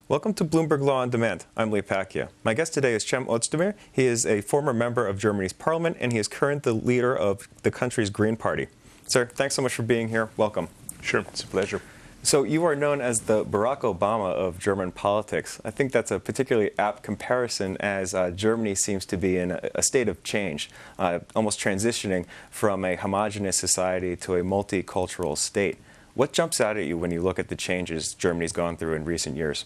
Welcome to Bloomberg Law on Demand. I'm Pacchia. My guest today is Cem Özdemir. He is a former member of Germany's parliament, and he is currently the leader of the country's Green Party. Sir, thanks so much for being here. Welcome. Sure, it's a pleasure. So you are known as the Barack Obama of German politics. I think that's a particularly apt comparison, as Germany seems to be in a state of change, almost transitioning from a homogenous society to a multicultural state. What jumps out at you when you look at the changes Germany's gone through in recent years?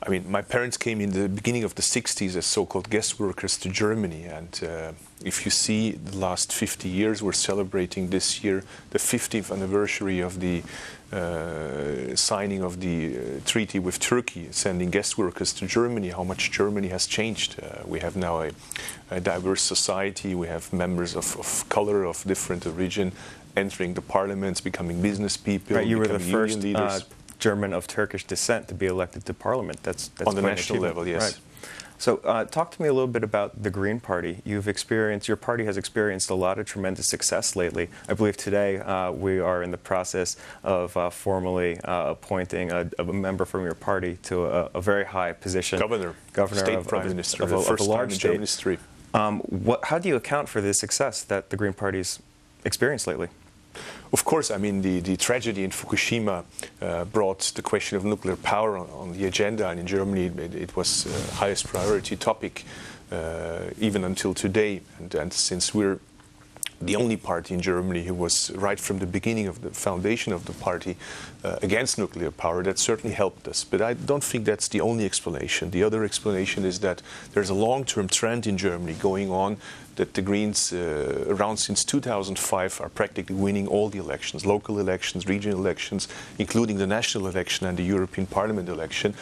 I mean, my parents came in the beginning of the 60s as so-called guest workers to Germany, and if you see the last 50 years, we're celebrating this year the 50th anniversary of the signing of the treaty with Turkey, sending guest workers to Germany, how much Germany has changed. We have now a diverse society, we have members of color, of different origin, entering the parliaments, becoming business people, right, you were the first first German of Turkish descent to be elected to parliament. That's on the national level, yes. Right. So talk to me a little bit about the Green Party. Your party has experienced a lot of tremendous success lately. I believe today we are in the process of formally appointing a member from your party to a very high position. Governor State Prime Minister, of a large state. German history. How do you account for the success that the Green Party's experienced lately? Of course, I mean, the tragedy in Fukushima brought the question of nuclear power on the agenda, and in Germany it was the highest priority topic even until today. And since we're the only party in Germany who was right from the beginning of the foundation of the party against nuclear power, that certainly helped us. But I don't think that's the only explanation. The other explanation is that there's a long-term trend in Germany going on, that the Greens around since 2005 are practically winning all the elections, local elections, regional elections, including the national election and the European Parliament election,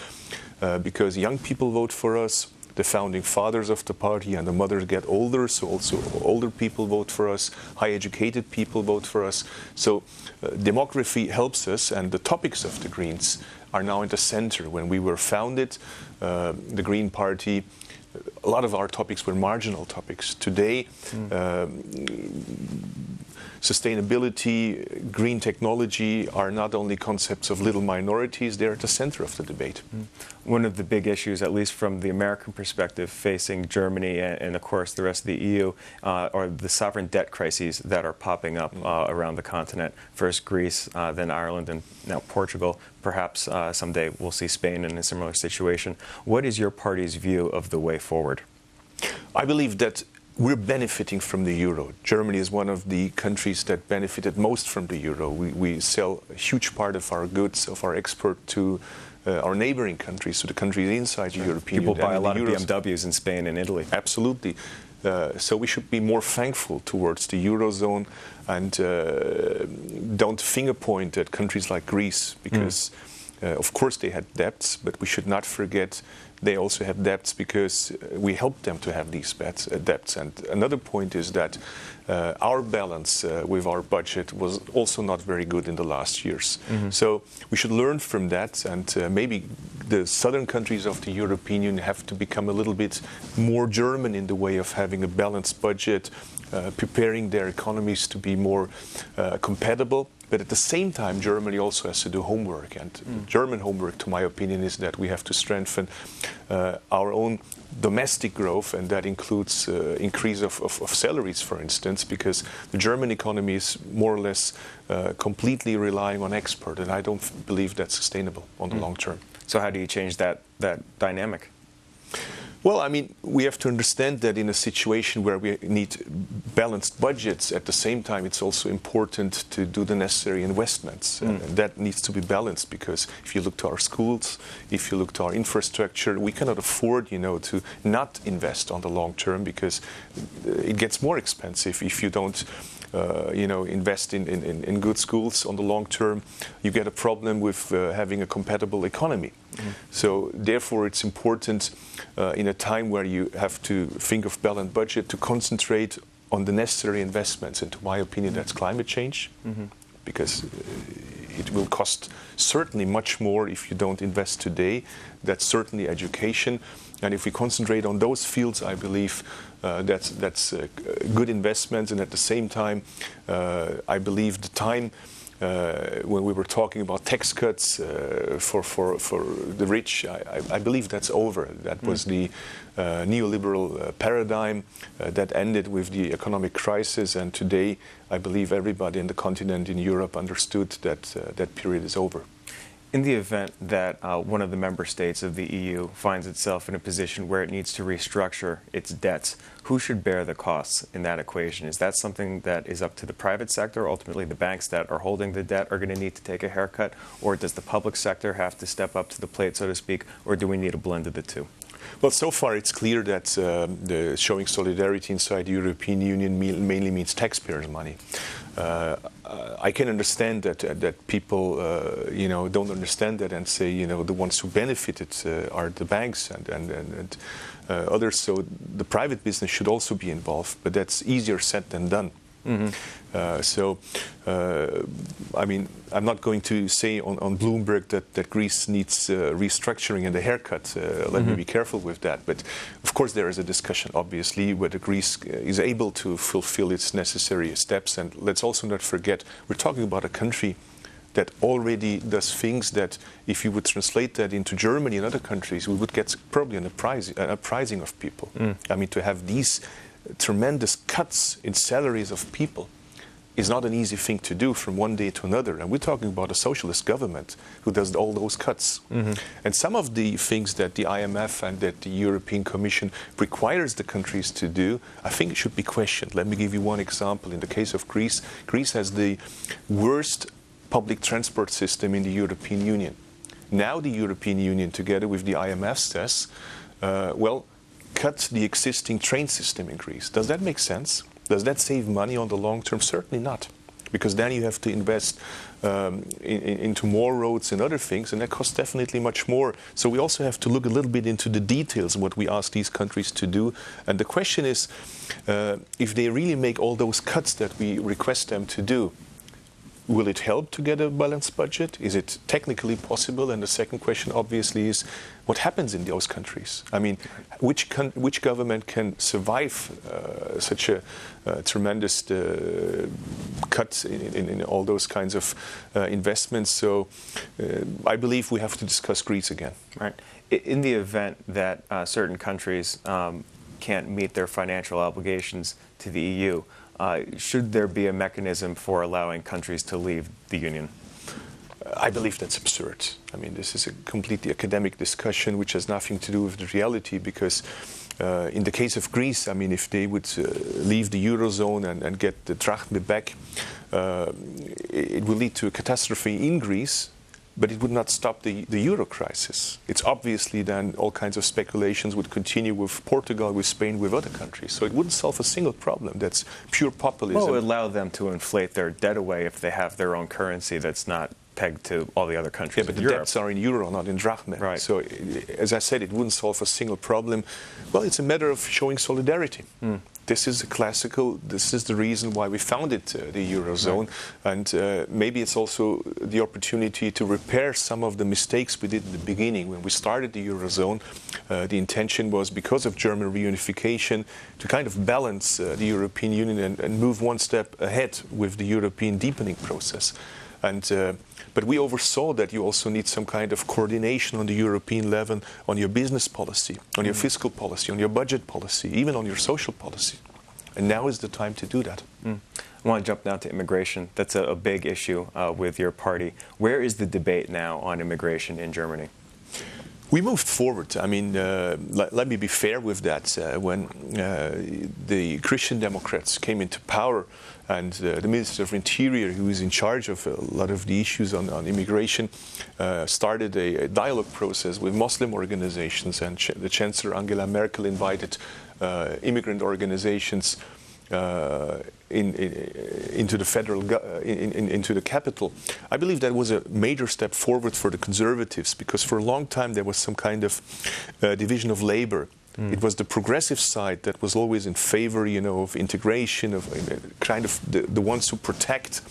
because young people vote for us. The founding fathers of the party and the mothers get older, so also older people vote for us, high-educated people vote for us. So demography helps us, and the topics of the Greens are now in the center. When we were founded, the Green Party, a lot of our topics were marginal topics. Today, sustainability, green technology are not only concepts of little minorities, they're at the center of the debate. One of the big issues, at least from the American perspective, facing Germany and of course the rest of the EU, are the sovereign debt crises that are popping up around the continent. First Greece, then Ireland, and now Portugal. Perhaps someday we'll see Spain in a similar situation. What is your party's view of the way forward? I believe that we're benefiting from the euro. Germany is one of the countries that benefited most from the euro. We sell a huge part of our goods, of our export to our neighboring countries, to the countries inside the European Union. People buy a lot of BMWs in Spain and Italy. Absolutely. So we should be more thankful towards the eurozone and don't finger point at countries like Greece, because of course they had debts, but we should not forget they also have debts because we helped them to have these debts. And another point is that our balance with our budget was also not very good in the last years. So we should learn from that, and maybe the southern countries of the European Union have to become a little bit more German in the way of having a balanced budget, preparing their economies to be more compatible. But at the same time, Germany also has to do homework. And German homework, to my opinion, is that we have to strengthen our own domestic growth, and that includes increase of salaries, for instance, because the German economy is more or less completely relying on export, and I don't believe that's sustainable on the long term. So how do you change that dynamic? Well, I mean, we have to understand that in a situation where we need balanced budgets, at the same time, it's also important to do the necessary investments. And that needs to be balanced, because if you look to our schools, if you look to our infrastructure, we cannot afford, to not invest on the long term, because it gets more expensive if you don't invest in good schools on the long term. You get a problem with having a compatible economy. So therefore it's important in a time where you have to think of balanced budget to concentrate on the necessary investments. And to my opinion, that's climate change, because it will cost certainly much more if you don't invest today. That's certainly education. And if we concentrate on those fields, I believe that's good investments. And at the same time, I believe the time when we were talking about tax cuts for the rich, I believe that's over. That was the neoliberal paradigm that ended with the economic crisis, and today I believe everybody in the continent in Europe understood that that period is over. In the event that one of the member states of the EU finds itself in a position where it needs to restructure its debts, who should bear the costs in that equation? Is that something that is up to the private sector? Ultimately, the banks that are holding the debt are going to need to take a haircut? Or does the public sector have to step up to the plate, so to speak? Or do we need a blend of the two? Well, so far it's clear that the showing solidarity inside the European Union mainly means taxpayers' money. I can understand that people, don't understand that and say, the ones who benefited are the banks and others. So the private business should also be involved, but that's easier said than done. Mm-hmm. I'm not going to say on Bloomberg that Greece needs restructuring and a haircut. Let me be careful with that. But of course there is a discussion, obviously, whether Greece is able to fulfill its necessary steps. And let's also not forget, we're talking about a country that already does things that, if you would translate that into Germany and other countries, we would get probably an uprising of people. To have these tremendous cuts in salaries of people is not an easy thing to do from one day to another. And we're talking about a socialist government who does all those cuts. Mm-hmm. And some of the things that the IMF and that the European Commission requires the countries to do, I think it should be questioned. Let me give you one example. In the case of Greece, Greece has the worst public transport system in the European Union. Now the European Union, together with the IMF, says, cut the existing train system in Greece. Does that make sense? Does that save money on the long term? Certainly not, because then you have to invest into more roads and other things, and that costs definitely much more. So we also have to look a little bit into the details of what we ask these countries to do. And the question is, if they really make all those cuts that we request them to do, will it help to get a balanced budget? Is it technically possible? And the second question, obviously, is what happens in those countries? Which government can survive such a tremendous cut in all those kinds of investments? So I believe we have to discuss Greece again. Right. In the event that certain countries can't meet their financial obligations to the EU, should there be a mechanism for allowing countries to leave the Union? I believe that's absurd. This is a completely academic discussion which has nothing to do with the reality, because in the case of Greece, if they would leave the Eurozone and get the drachma back, it will lead to a catastrophe in Greece, but it would not stop the euro crisis. It's obviously then all kinds of speculations would continue with Portugal, with Spain, with other countries. So it wouldn't solve a single problem. That's pure populism. Well, it would allow them to inflate their debt away if they have their own currency that's not pegged to all the other countries. Yeah, but the debts are in euro, not in drachma. Right. So, as I said, it wouldn't solve a single problem. Well, it's a matter of showing solidarity. This is this is the reason why we founded the Eurozone. Right. And maybe it's also the opportunity to repair some of the mistakes we did in the beginning. When we started the Eurozone, the intention was, because of German reunification, to kind of balance the European Union and move one step ahead with the European deepening process. But we oversaw that you also need some kind of coordination on the European level on your business policy, on your fiscal policy, on your budget policy, even on your social policy. And now is the time to do that. I want to jump now to immigration. That's a big issue with your party. Where is the debate now on immigration in Germany? We moved forward. Let me be fair with that. When the Christian Democrats came into power, and the Minister of Interior, who is in charge of a lot of the issues on immigration, started a dialogue process with Muslim organizations, and the Chancellor Angela Merkel invited immigrant organizations into the capital. I believe that was a major step forward for the conservatives, because for a long time there was some kind of division of labor. It was the progressive side that was always in favor, of integration, of kind of the ones who protect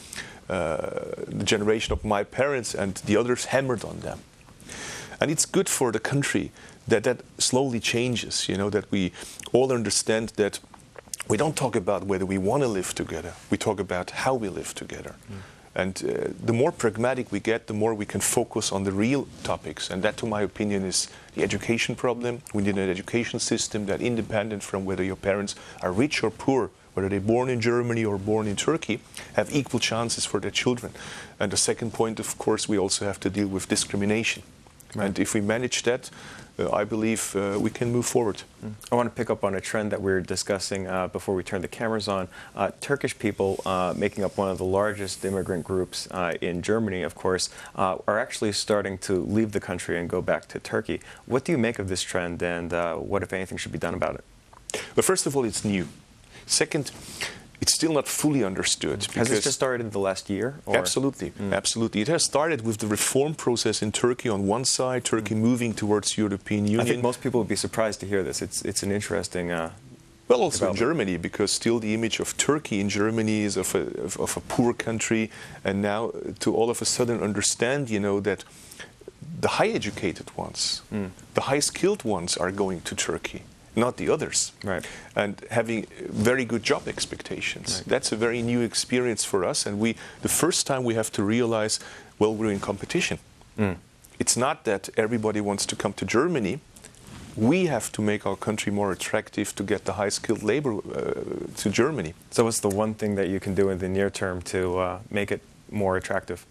the generation of my parents, and the others hammered on them. And it's good for the country that slowly changes, that we all understand that we don't talk about whether we want to live together. We talk about how we live together. And the more pragmatic we get, the more we can focus on the real topics. And that, to my opinion, is the education problem. We need an education system that, independent from whether your parents are rich or poor, whether they're born in Germany or born in Turkey, have equal chances for their children. And the second point, of course, we also have to deal with discrimination. Right. And if we manage that, I believe we can move forward. I want to pick up on a trend that we were discussing before we turned the cameras on. Turkish people, making up one of the largest immigrant groups in Germany, of course, are actually starting to leave the country and go back to Turkey. What do you make of this trend, and what, if anything, should be done about it? Well, first of all, it's new. Second, it's still not fully understood. Has this just started in the last year? Or? Absolutely, absolutely. It has started with the reform process in Turkey on one side, Turkey moving towards European Union. I think most people would be surprised to hear this. It's an interesting well, also in Germany, because still the image of Turkey in Germany is of a poor country, and now to all of a sudden understand, you know, that the high-educated ones, the high-skilled ones are going to Turkey, not the others. Right. And having very good job expectations. Right. That's a very new experience for us, and the first time we have to realize, well, we're in competition. It's not that everybody wants to come to Germany. We have to make our country more attractive to get the high-skilled labor to Germany. So what's the one thing that you can do in the near term to make it more attractive?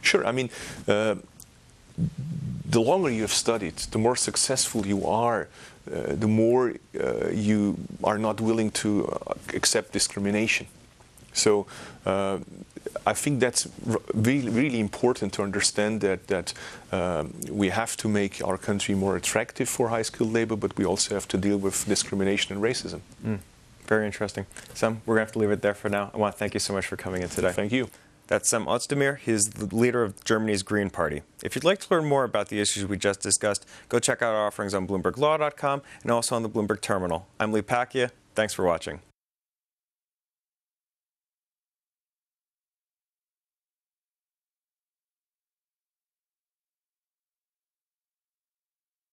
Sure. I mean, the longer you have studied, the more successful you are, the more you are not willing to accept discrimination. So I think that's really, really important to understand that we have to make our country more attractive for high-skilled labor, but we also have to deal with discrimination and racism. Very interesting. Cem, we're going to have to leave it there for now. I want to thank you so much for coming in today. Thank you. That's Cem Özdemir. He's the leader of Germany's Green Party. If you'd like to learn more about the issues we just discussed, go check out our offerings on BloombergLaw.com and also on the Bloomberg Terminal. I'm Pacchia. Thanks for watching.